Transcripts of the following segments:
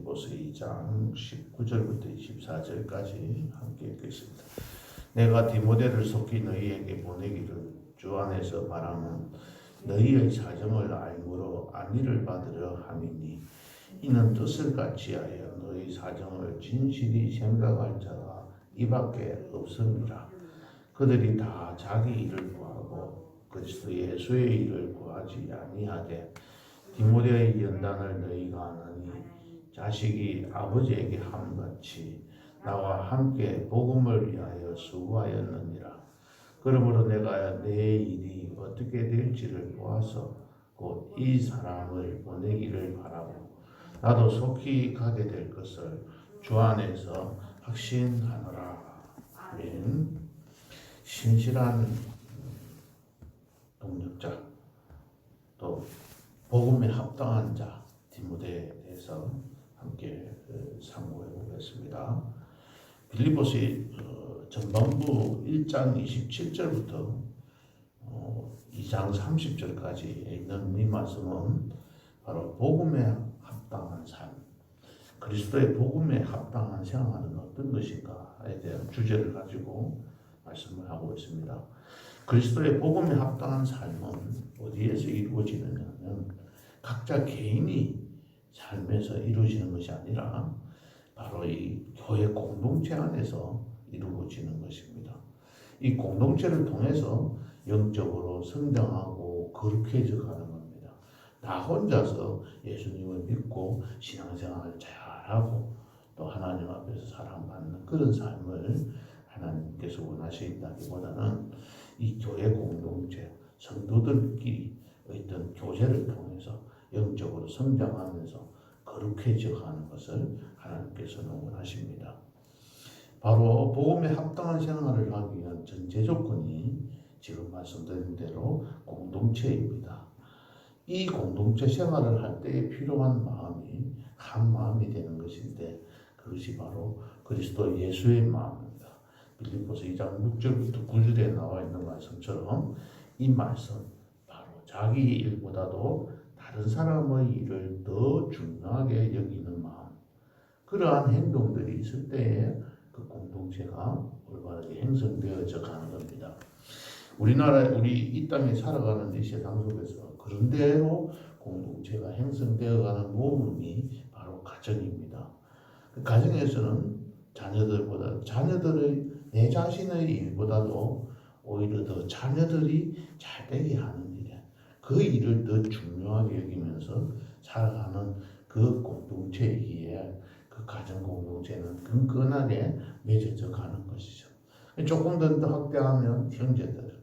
빌립보서 2장 19절부터 24절까지 함께 읽겠습니다. 내가 디모데를 속히 너희에게 보내기를 주 안에서 바라는 너희의 사정을 알므로 안위를 받으려 함이니 이는 뜻을 같이하여 너희 사정을 진실히 생각할 자가 이밖에 없음이라. 그들이 다 자기 일을 구하고 그리스도 예수의 일을 구하지 아니하되 디모데의 연단을 너희가 아느니 자식이 아버지에게 함같이 나와 함께 복음을 위하여 수고하였느니라. 그러므로 내가 내 일이 어떻게 될지를 보아서 곧 이 사람을 보내기를 바라고 나도 속히 가게 될 것을 주 안에서 확신하노라. 아멘. 신실한 동력자 또 복음에 합당한 자 디모데에 대해서 함께 상고해 보겠습니다. 빌립보서 전반부 1장 27절부터 2장 30절까지 있는 이 말씀은 바로 복음에 합당한 삶, 그리스도의 복음에 합당한 생활은 어떤 것인가에 대한 주제를 가지고 말씀을 하고 있습니다. 그리스도의 복음에 합당한 삶은 어디에서 이루어지느냐면 각자 개인이 삶에서 이루어지는 것이 아니라 바로 이 교회 공동체 안에서 이루어지는 것입니다. 이 공동체를 통해서 영적으로 성장하고 거룩해져 가는 겁니다. 나 혼자서 예수님을 믿고 신앙생활을 잘하고 또 하나님 앞에서 사랑받는 그런 삶을 하나님께서 원하신다기보다는 이 교회 공동체 성도들끼리 어떤 교제를 통해서 영적으로 성장하면서 거룩해져 가는 것을 하나님께서는 원하십니다. 바로 복음에 합당한 생활을 하기 위한 전제 조건이 지금 말씀드린 대로 공동체입니다. 이 공동체 생활을 할 때에 필요한 마음이 한 마음이 되는 것인데 그것이 바로 그리스도 예수의 마음입니다. 빌립보서 2장 6절부터 9절에 나와 있는 말씀처럼 이 말씀 바로 자기 일보다도 다른 사람의 일을 더 중요하게 여기는 마음, 그러한 행동들이 있을 때에 그 공동체가 올바르게 형성되어져 가는 겁니다. 우리 이 땅에 살아가는 이 세상 속에서 그런 대로 공동체가 형성되어 가는 모범이 바로 가정입니다. 그 가정에서는 자녀들의 내 자신의 일보다도 오히려 더 자녀들이 잘 되게 하는 일에 그 일을 더 중요하게 여기면서 살아가는 그 공동체이기에 그 가정 공동체는 끈끈하게 맺어져 가는 것이죠. 조금 더 확대하면 형제들,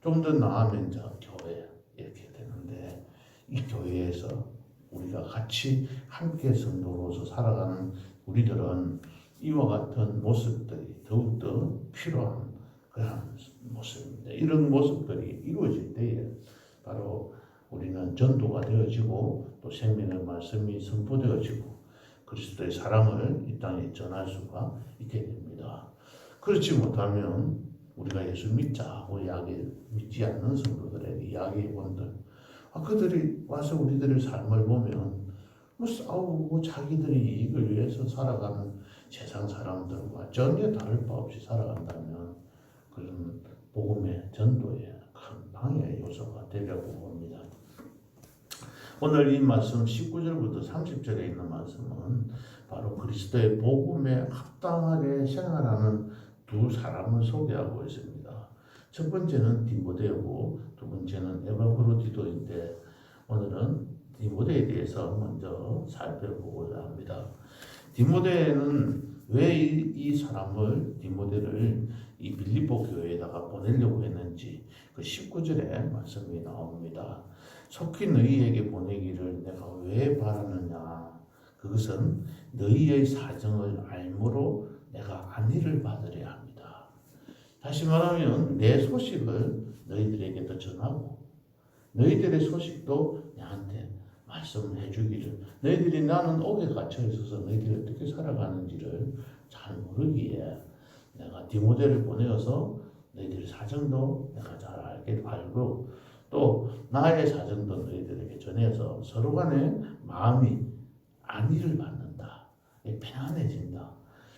좀 더 나아가면 교회 이렇게 되는데 이 교회에서 우리가 같이 함께 성도로서 살아가는 우리들은 이와 같은 모습들이 더욱더 필요한 그런 모습입니다. 이런 모습들이 이루어질 때에 바로 우리는 전도가 되어지고 또 생명의 말씀이 선포되어지고 그리스도의 사랑을 이 땅에 전할 수가 있게 됩니다. 그렇지 못하면 우리가 예수 믿자 하고 믿지 않는 성도들에게 이야기해본들 그들이 와서 우리들의 삶을 보면 싸우고 자기들의 이익을 위해서 살아가는 세상 사람들과 전혀 다를 바 없이 살아간다면 그런 복음의 전도에 큰 방해 요소가 되려고 봅니다. 오늘 이 말씀 19절부터 30절에 있는 말씀은 바로 그리스도의 복음에 합당하게 생활하는 두 사람을 소개하고 있습니다. 첫 번째는 디모데고 두 번째는 에바브로디도인데 오늘은 디모데에 대해서 먼저 살펴보고자 합니다. 디모데는 왜 이 사람을 디모데를 이 빌립보 교회에다가 보내려고 했는지 그 19절에 말씀이 나옵니다. 속히 너희에게 보내기를 내가 왜 바라느냐. 그것은 너희의 사정을 알므로 내가 안위를 받으려 합니다. 다시 말하면 내 소식을 너희들에게도 전하고 너희들의 소식도 나한테 말씀해 주기를, 너희들이 나는 옥에 갇혀 있어서 너희들이 어떻게 살아가는지를 잘 모르기에 내가 디모데를 보내어서 너희들의 사정도 내가 잘 알고 또 나의 사정도 너희들에게 전해서 서로 간에 마음이 안위를 받는다. 편안해진다.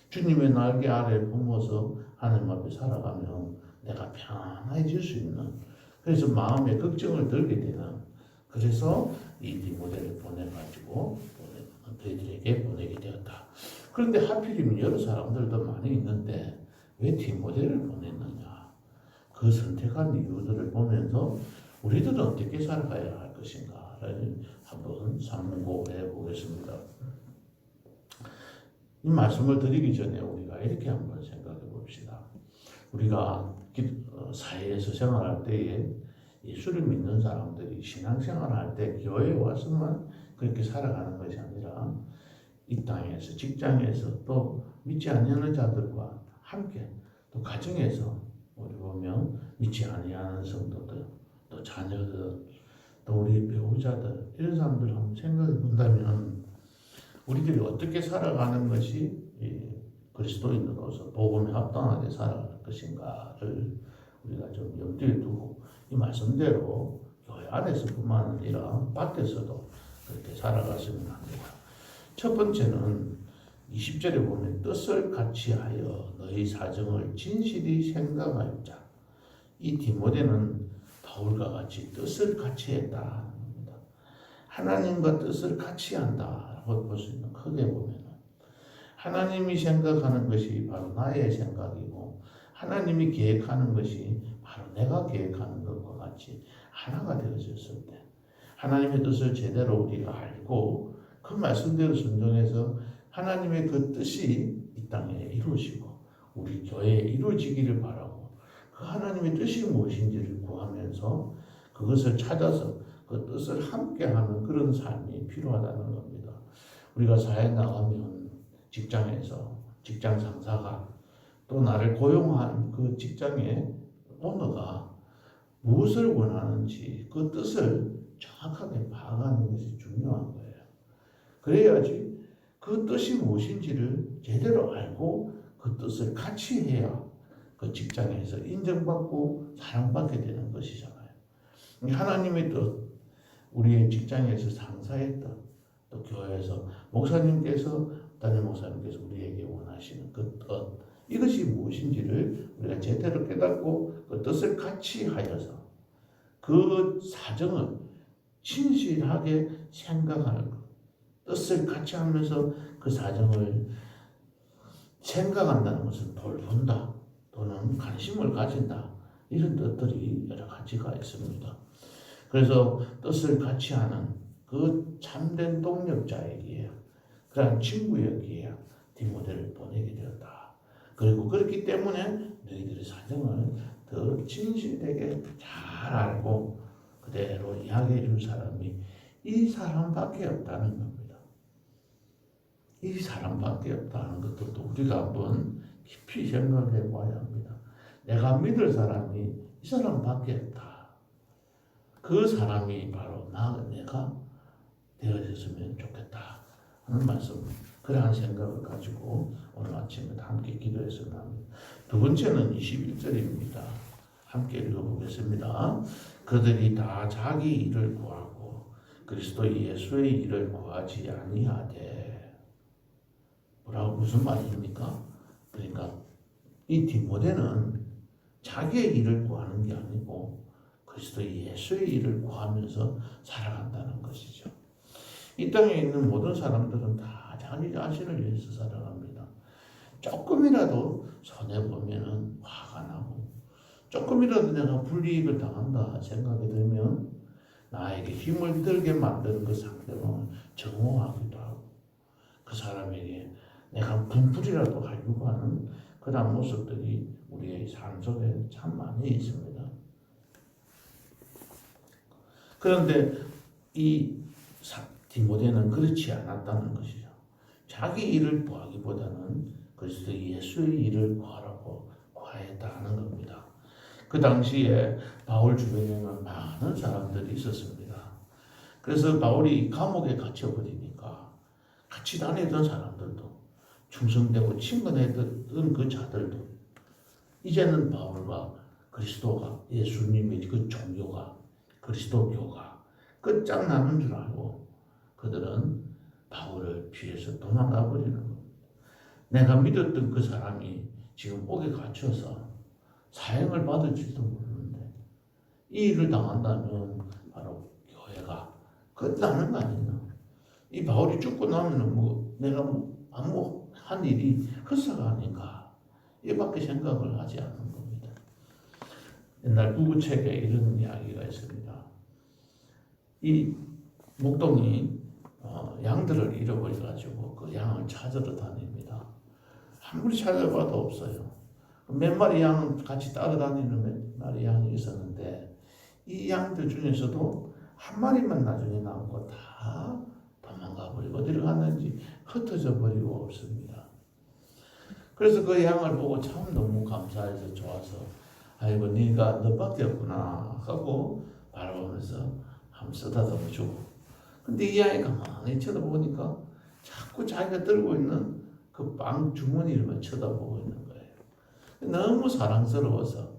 주님의 날개 아래 품어서 하나님 앞에 살아가면 내가 편안해질 수 있는, 그래서 마음에 걱정을 덜게 되는, 그래서 이 디모데를 보내가지고 너희들에게 보내게 되었다. 그런데 하필이면 여러 사람들도 많이 있는데 왜 디모데를 보냈느냐? 그 선택한 이유들을 보면서 우리들은 어떻게 살아가야 할 것인가를 한번 삼고해 보겠습니다. 이 말씀을 드리기 전에 우리가 이렇게 한번 생각해 봅시다. 우리가 사회에서 생활할 때에 예수를 믿는 사람들이 신앙생활할 때 교회에 와서만 그렇게 살아가는 것이 아니라 이 땅에서, 직장에서, 또 믿지 않는 자들과 함께, 또 가정에서 우리 보면 믿지 아니하는 성도들, 또 자녀들, 또 우리 배우자들, 이런 사람들 한번 생각해 본다면 우리들이 어떻게 살아가는 것이 그리스도인으로서 복음에 합당하게 살아갈 것인가를 우리가 좀 염두에 두고 이 말씀대로 교회 안에서뿐만 아니라 밖에서도 그렇게 살아갔으면 합니다. 첫 번째는 20절에 보면 뜻을 같이 하여 너희 사정을 진실이 생각하였자. 이 디모데는 바울과 같이 뜻을 같이 했다는 겁니다. 하나님과 뜻을 같이 한다라고 볼 수 있는, 크게 보면 하나님이 생각하는 것이 바로 나의 생각이고 하나님이 계획하는 것이 바로 내가 계획하는 것과 같이 하나가 되어졌을 때 하나님의 뜻을 제대로 우리가 알고 그 말씀대로 순종해서 하나님의 그 뜻이 이 땅에 이루어지고 우리 교회에 이루어지기를 바라고 그 하나님의 뜻이 무엇인지를 구하면서 그것을 찾아서 그 뜻을 함께하는 그런 삶이 필요하다는 겁니다. 우리가 사회 나가면 직장에서 직장 상사가 또 나를 고용한 그 직장의 오너가 무엇을 원하는지 그 뜻을 정확하게 파악하는 것이 중요한 거예요. 그래야지 그 뜻이 무엇인지를 제대로 알고 그 뜻을 같이 해야 그 직장에서 인정받고 사랑받게 되는 것이잖아요. 하나님의 뜻, 우리의 직장에서 상사의 뜻, 또 교회에서 목사님께서, 담임 목사님께서 우리에게 원하시는 그 뜻, 이것이 무엇인지를 우리가 제대로 깨닫고 그 뜻을 같이 하여서 그 사정을 진실하게 생각하는 것, 뜻을 같이 하면서 그 사정을 생각한다는 것은 돌본다 또는 관심을 가진다, 이런 뜻들이 여러 가지가 있습니다. 그래서 뜻을 같이 하는 그 참된 동력자에게, 그러한 친구에게 디모데를 보내게 되었다. 그리고 그렇기 때문에 너희들의 사정을 더 진실되게 잘 알고 그대로 이야기해 줄 사람이 이 사람밖에 없다는 겁니다. 이 사람밖에 없다는 것도 우리가 한번 깊이 생각해 봐야 합니다. 내가 믿을 사람이 이 사람밖에 없다. 그 사람이 바로 내가 되어졌으면 좋겠다 하는 말씀, 그러한 생각을 가지고 오늘 아침에 함께 기도했으면 합니다. 두 번째는 21절입니다. 함께 읽어보겠습니다. 그들이 다 자기 일을 구하고 그리스도 예수의 일을 구하지 아니하되. 뭐라고, 무슨 말입니까? 그러니까 이 디모데는 자기의 일을 구하는 게 아니고 그리스도 예수의 일을 구하면서 살아간다는 것이죠. 이 땅에 있는 모든 사람들은 다 자기 자신을 위해서 살아갑니다. 조금이라도 손해보면 화가 나고 조금이라도 내가 불이익을 당한다 생각이 들면 나에게 힘을 들게 만드는 그 상대방을 정오하기도 하고 그 사람에게 내가 분풀이라도 하려고 하는 그런 모습들이 우리의 삶 속에 참 많이 있습니다. 그런데 이 디모데는 그렇지 않았다는 것이죠. 자기 일을 구하기보다는 그리스도 예수의 일을 구하라고 구하였다는 겁니다. 그 당시에 바울 주변에는 많은 사람들이 있었습니다. 그래서 바울이 감옥에 갇혀버리니까 같이 다니던 사람들도, 충성되고 친근했던 그 자들도 이제는 바울과 그리스도가, 예수님의 그 종교가, 그리스도교가 끝장나는 줄 알고 그들은 바울을 피해서 도망가 버리는 겁니다. 내가 믿었던 그 사람이 지금 옥에 갇혀서 사형을 받을지도 모르는데 이 일을 당한다면 바로 교회가 끝나는 거 아니냐. 이 바울이 죽고 나면 내가 아무 한 일이 헛사가 아닌가 이밖에 생각을 하지 않는 겁니다. 옛날 부부책에 이런 이야기가 있습니다. 이 목동이 양들을 잃어버려가지고 그 양을 찾으러 다닙니다. 아무리 찾아봐도 없어요. 몇 마리 양 같이 따라다니는 몇 마리 양이 있었는데 이 양들 중에서도 한 마리만 나중에 남고 다 도망가 버리고 어디로 갔는지 흩어져 버리고 없습니다. 그래서 그 양을 보고 참 너무 감사해서 좋아서 아이고 네가 너밖에 없구나 하고 바라보면서 한번 쓰다듬어 주고 근데 이 양이 가만히 쳐다보니까 자꾸 자기가 들고 있는 그 빵 주머니를만 쳐다보고 있는 거예요. 너무 사랑스러워서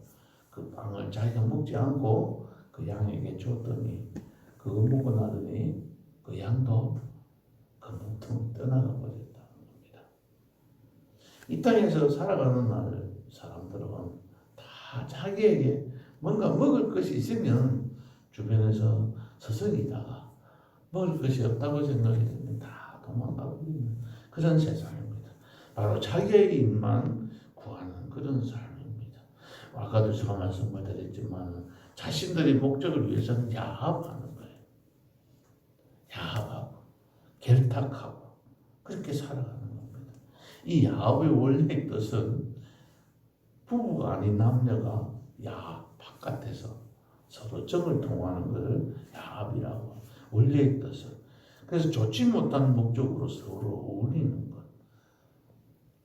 그 빵을 자기가 먹지 않고 그 양에게 줬더니 그거 먹고 나더니 그 양도 그 뭉텅 떠나가 버렸다는 겁니다. 이 땅에서 살아가는 날 사람들은 다 자기에게 뭔가 먹을 것이 있으면 주변에서 서성이다가 먹을 것이 없다고 생각이 되면 다 도망가고 있는 그런 세상입니다. 바로 자기의 입만 구하는 그런 삶입니다. 아까도 제가 말씀을 드렸지만 자신들의 목적을 위해서는 야합하는 거예요. 야합하고 결탁하고 그렇게 살아가는 겁니다. 이 야합의 원래의 뜻은 부부가 아닌 남녀가 야합 바깥에서 서로 정을 통하는 것을 야합이라고 원래의 뜻은. 그래서 좋지 못한 목적으로 서로 어울리는 것.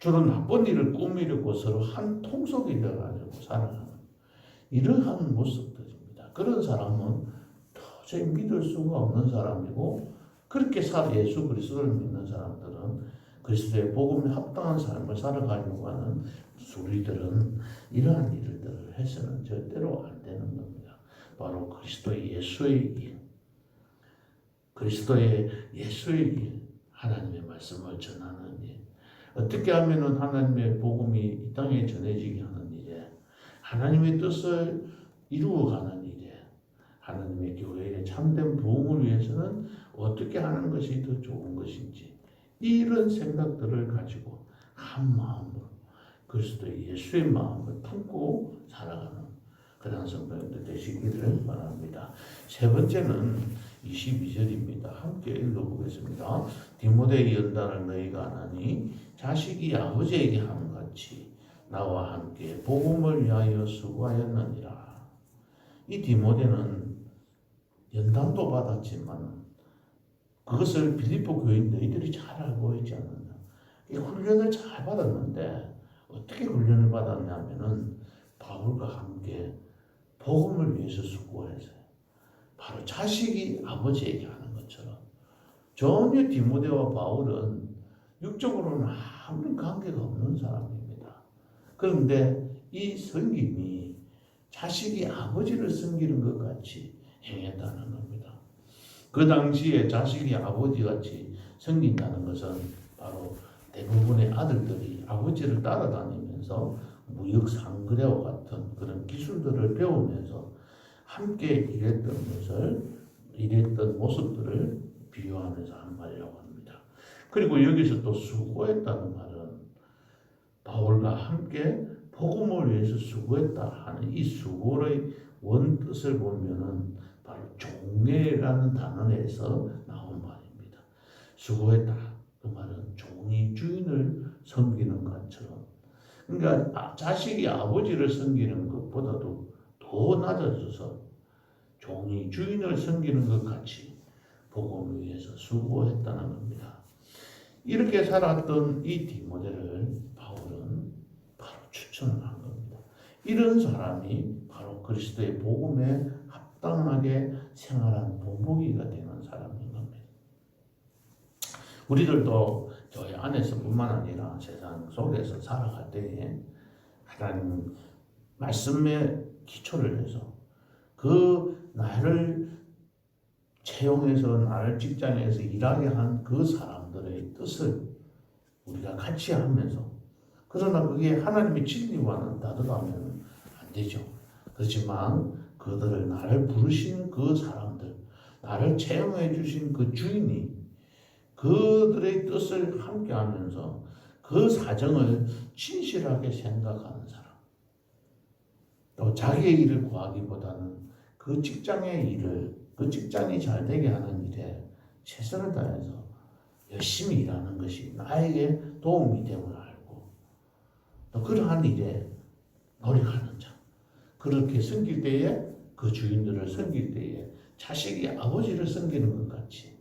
주로 나쁜 일을 꾸미려고 서로 한 통속이 되어가지고 살아가는 이러한 모습들입니다. 그런 사람은 도저히 믿을 수가 없는 사람이고 그렇게 예수 그리스도를 믿는 사람들은 그리스도의 복음에 합당한 삶을 살아가려고 하는 우리들은 이러한 일들을 해서는 절대로 안 되는 겁니다. 바로 그리스도의 예수의 일, 그리스도의 예수의 일, 하나님의 말씀을 전하는 일. 어떻게 하면은 하나님의 복음이 이 땅에 전해지게 하는 일에 하나님의 뜻을 이루어가는 일에 하나님의 교회의 참된 부흥을 위해서는 어떻게 하는 것이 더 좋은 것인지 이런 생각들을 가지고 한 마음으로 그리스도의 예수의 마음을 품고 살아가는 그런 성도님들 되시기를 바랍니다. 세 번째는 22절입니다. 함께 읽어보겠습니다. 디모데 연단을 너희가 안 하니 자식이 아버지에게 함같이 나와 함께 복음을 위하여 수고하였느니라. 이 디모데는 연단도 받았지만 그것을 빌립보 교인 너희들이 잘 알고 있지 않느냐. 이 훈련을 잘 받았는데 어떻게 훈련을 받았냐면은 바울과 함께 복음을 위해서 수고했어요. 바로 자식이 아버지에게 하는 것처럼 전혀 디모데와 바울은 육적으로는 아무런 관계가 없는 사람입니다. 그런데 이 섬김이 자식이 아버지를 섬기는 것 같이 행했다는 겁니다. 그 당시에 자식이 아버지같이 섬긴다는 것은 바로 대부분의 아들들이 아버지를 따라다니면서 무역 상거래와 같은 그런 기술들을 배우면서 함께 일했던 모습들을 비유하면서 하려고 합니다. 그리고 여기서 또 수고했다는 말은 바울과 함께 복음을 위해서 수고했다 하는 이 수고의 원뜻을 보면은 바로 종애라는 단어에서 나온 말입니다. 수고했다. 그 말은 종이 주인을 섬기는 것처럼. 그러니까 자식이 아버지를 섬기는 것보다도 더 낮아져서 종이 주인을 섬기는 것 같이 복음을 위해서 수고했다는 겁니다. 이렇게 살았던 이 디모데를 바울은 바로 추천을 한 겁니다. 이런 사람이 바로 그리스도의 복음에 합당하게 생활한 본보기가 되는 사람인 겁니다. 우리들도 교회 안에서뿐만 아니라 세상 속에서 살아갈 때에 하나님 말씀에 기초를 해서 그 나를 채용해서 나를 직장에서 일하게 한 그 사람들의 뜻을 우리가 같이 하면서, 그러나 그게 하나님의 진리와는 다르다면 안 되죠. 그렇지만 그들을 나를 부르신 그 사람들, 나를 채용해 주신 그 주인이 그들의 뜻을 함께 하면서 그 사정을 진실하게 생각하는 사람, 또 자기의 일을 구하기보다는 그 직장의 일을, 그 직장이 잘 되게 하는 일에 최선을 다해서 열심히 일하는 것이 나에게 도움이 됨을 알고, 또 그러한 일에 노력하는 자, 그렇게 섬길 때에, 그 주인들을 섬길 때에 자식이 아버지를 섬기는 것 같이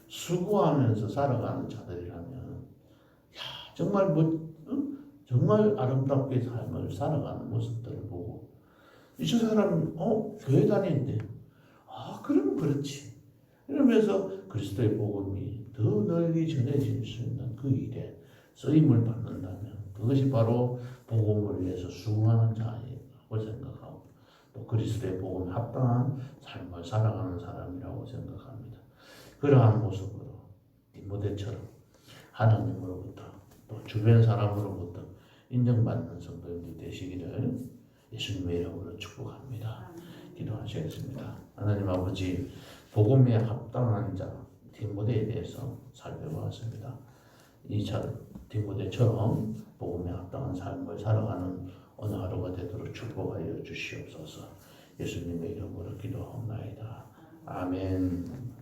수고하면서 살아가는 자들이라면, 야, 정말 정말 아름답게 삶을 살아가는 모습들을 보고, 저 사람 교회 다니는데, 그러면 그렇지 이러면서 그리스도의 복음이 더 널리 전해질 수 있는 그 일에 쓰임을 받는다면, 그것이 바로 복음을 위해서 수고하는 자라고 생각하고, 또 그리스도의 복음에 합당한 삶을 살아가는 사람이라고 생각합니다. 그러한 모습으로 디모데처럼 하나님으로부터 또 주변 사람으로부터 인정받는 성도님들 되시기를 예수님의 이름으로 축복합니다. 기도하시겠습니다. 하나님 아버지, 복음에 합당한 자 디모데에 대해서 살펴보았습니다. 이 디모데처럼 복음에 합당한 삶을 살아가는 오늘 하루가 되도록 축복하여 주시옵소서. 예수님의 이름으로 기도하옵나이다. 아멘.